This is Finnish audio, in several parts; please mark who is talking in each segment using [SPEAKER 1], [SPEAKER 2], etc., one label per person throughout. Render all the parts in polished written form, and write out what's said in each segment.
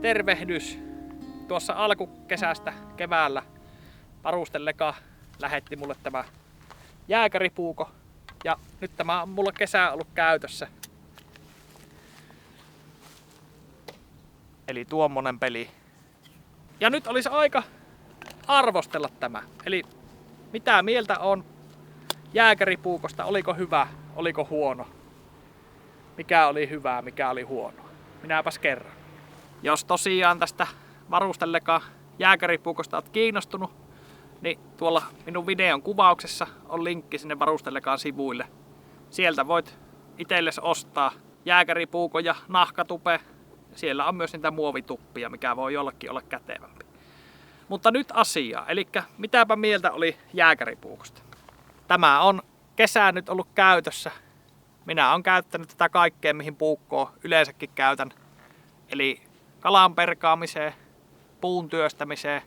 [SPEAKER 1] tervehdys. Tuossa alkukesästä keväällä varustelleka lähetti mulle tämä jääkäripuuko. Ja nyt tämä on mulla kesä ollut käytössä. Eli tuommoinen peli. Ja nyt olisi aika arvostella tämä. Eli mitä mieltä on jääkäripuukosta? Oliko hyvä? Oliko huono? Mikä oli hyvää? Mikä oli huono? Minäpäs kerron. Jos tosiaan tästä varustelleka jääkäripuukosta olet kiinnostunut, niin tuolla minun videon kuvauksessa on linkki sinne varustellekaan sivuille. Sieltä voit itsellesi ostaa jääkäripuukon ja nahkatupe. Siellä on myös niitä muovituppia, mikä voi jollekin olla kätevämpi. Mutta nyt asiaa, eli mitäpä mieltä oli jääkäripuukosta? Tämä on kesään nyt ollut käytössä. Minä olen käyttänyt tätä kaikkea, mihin puukkoa yleensäkin käytän. Eli kalan perkaamiseen, puun työstämiseen,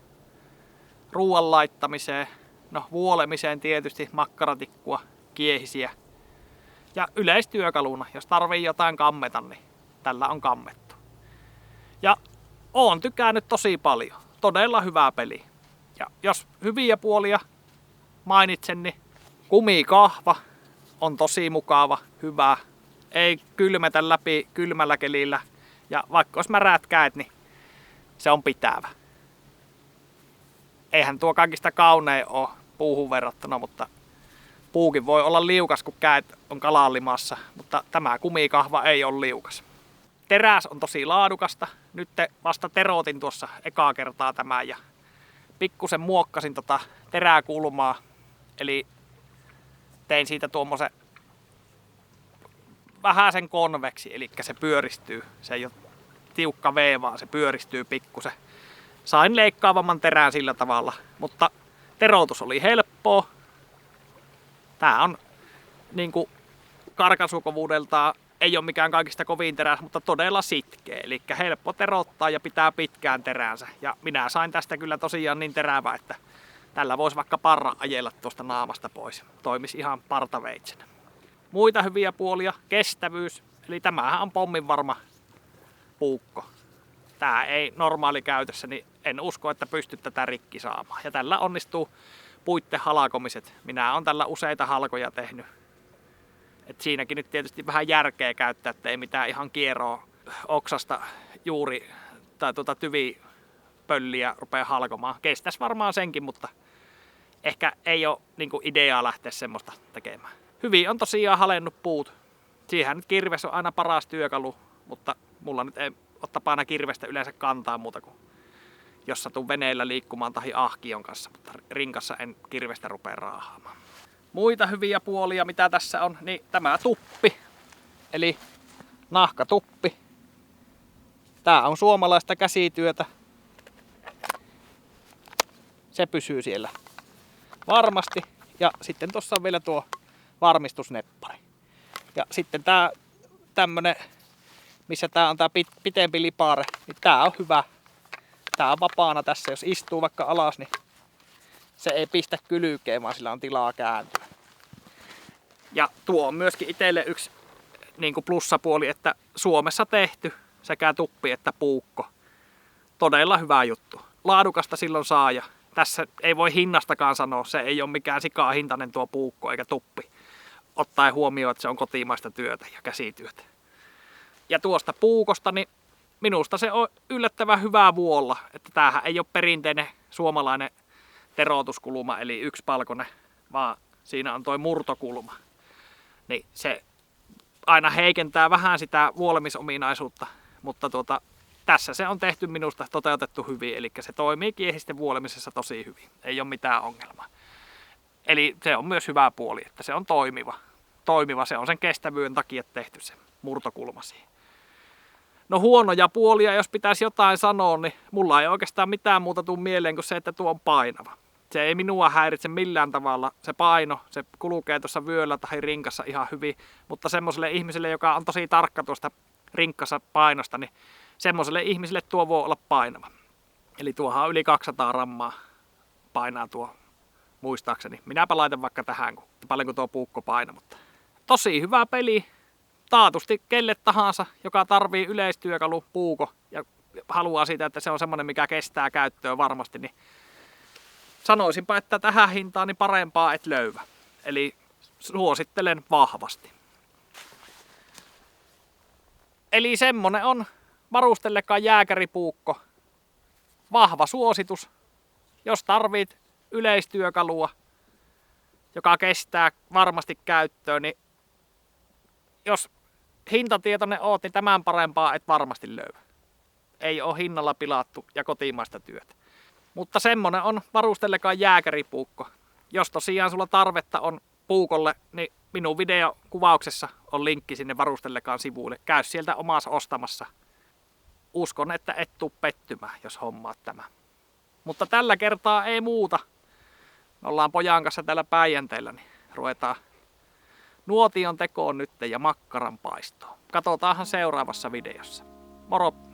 [SPEAKER 1] ruoan laittamiseen, no vuolemiseen tietysti, makkaratikkua, kiehisiä. Ja yleistyökaluna, jos tarvii jotain kammeta, niin tällä on kammettu. Ja oon tykännyt tosi paljon. Todella hyvä peli. Ja jos hyviä puolia mainitsen, niin kumikahva on tosi mukava, hyvä. Ei kylmetä läpi kylmällä kelillä. Ja vaikka olisi märät käet, niin se on pitävä. Eihän tuo kaikista kaunein ole puuhun verrattuna, mutta puukin voi olla liukas, kun käet on kalallimassa. Mutta tämä kumikahva ei ole liukas. Teräs on tosi laadukasta. Nyt vasta terotin tuossa ekaa kertaa tämän ja pikkusen muokkasin tota teräkulmaa. Eli tein siitä tuommoisen vähäsen konveksi, eli se pyöristyy. Se ei ole tiukka V, vaan se pyöristyy pikkusen. Sain leikkaavamman terän sillä tavalla, mutta terotus oli helppoa. Tää on niinku karkasukovuudeltaan ei ole mikään kaikista kovin teräs, mutta todella sitkeä. Eli helppo terottaa ja pitää pitkään teränsä. Ja minä sain tästä kyllä tosiaan niin terävä, että tällä voisi vaikka parra ajella tuosta naamasta pois. Toimisi ihan partaveitsenä. Muita hyviä puolia, kestävyys. Eli tämähän on pommin varma puukko. Tää ei normaali käytössä, niin en usko, että pystyt tätä rikki saamaan. Ja tällä onnistuu puitten halkomiset. Minä olen tällä useita halkoja tehnyt. Et siinäkin nyt tietysti vähän järkeä käyttää, että ei mitään ihan kieroa oksasta juuri tai tyvipölliä rupea halkomaan. Kestäisi varmaan senkin, mutta ehkä ei ole niinku ideaa lähteä semmoista tekemään. Hyvin on tosiaan halennut puut. Siihen nyt kirves on aina paras työkalu, mutta mulla nyt ei ole tapana kirvestä yleensä kantaa muuta kuin jos satun veneellä liikkumaan tai ahkion kanssa, mutta rinkassa en kirvestä rupea raahaamaan. Muita hyviä puolia, mitä tässä on, niin tämä tuppi, eli nahkatuppi. Tää on suomalaista käsityötä. Se pysyy siellä varmasti. Ja sitten tuossa on vielä tuo varmistusneppari. Ja sitten tää tämmönen, missä tää on tää pitempi lipare, niin tää on hyvä. Tää on vapaana tässä, jos istuu vaikka alas, niin se ei pistä kylkeen, vaan sillä on tilaa kääntyä. Ja tuo on myöskin itselle yksi niin kuin plussapuoli, että Suomessa tehty sekä tuppi että puukko. Todella hyvä juttu. Laadukasta silloin saa ja tässä ei voi hinnastakaan sanoa, se ei ole mikään sikaa hintainen tuo puukko eikä tuppi. Ottaen huomioon, että se on kotimaista työtä ja käsityötä. Ja tuosta puukosta, niin minusta se on yllättävän hyvää vuolla, että tämähän ei ole perinteinen suomalainen terotuskulma, eli yksipalkoinen, vaan siinä on toi murtokulma. Niin se aina heikentää vähän sitä vuolemisominaisuutta, mutta tässä se on tehty minusta toteutettu hyvin, eli se toimii kiehisten vuolemisessa tosi hyvin, ei ole mitään ongelmaa. Eli se on myös hyvä puoli, että se on toimiva. Se on sen kestävyyden takia tehty se murtokulma siihen. No huonoja puolia, jos pitäisi jotain sanoa, niin mulla ei oikeastaan mitään muuta tule mieleen kuin se, että tuo on painava. Se ei minua häiritse millään tavalla. Se paino, se kulkee tuossa vyöllä tai rinkassa ihan hyvin, mutta semmoiselle ihmiselle, joka on tosi tarkka tuosta rinkassa painosta, niin semmoiselle ihmiselle tuo voi olla painava. Eli tuohan on yli 200 grammaa painaa tuo muistaakseni. Minäpä laitan vaikka tähän, paljonko tuo puukko paino, mutta tosi hyvä peli. Taatusti kelle tahansa, joka tarvii yleistyökalu, puuko ja haluaa sitä, että se on semmoinen, mikä kestää käyttöön varmasti, niin sanoisinpa, että tähän hintaan niin parempaa et löyvä. Eli suosittelen vahvasti. Eli semmonen on Varustellekaan jääkäripuukko. Vahva suositus, jos tarvit yleistyökalua, joka kestää varmasti käyttöön, niin jos hintatietoinen oot, niin tämän parempaa et varmasti löyä. Ei ole hinnalla pilattu ja kotimaista työtä. Mutta semmonen on Varustellekaan jääkäripuukko. Jos tosiaan sulla tarvetta on puukolle, niin minun videokuvauksessa on linkki sinne Varustellekaan sivuille. Käy sieltä omassa ostamassa. Uskon, että et tuu pettymään, jos hommaat tämä. Mutta tällä kertaa ei muuta. Me ollaan pojan kanssa täällä Päijänteellä, niin ruvetaan nuotion tekoon nyt ja makkaran paistoon. Katsotaanhan seuraavassa videossa. Moro!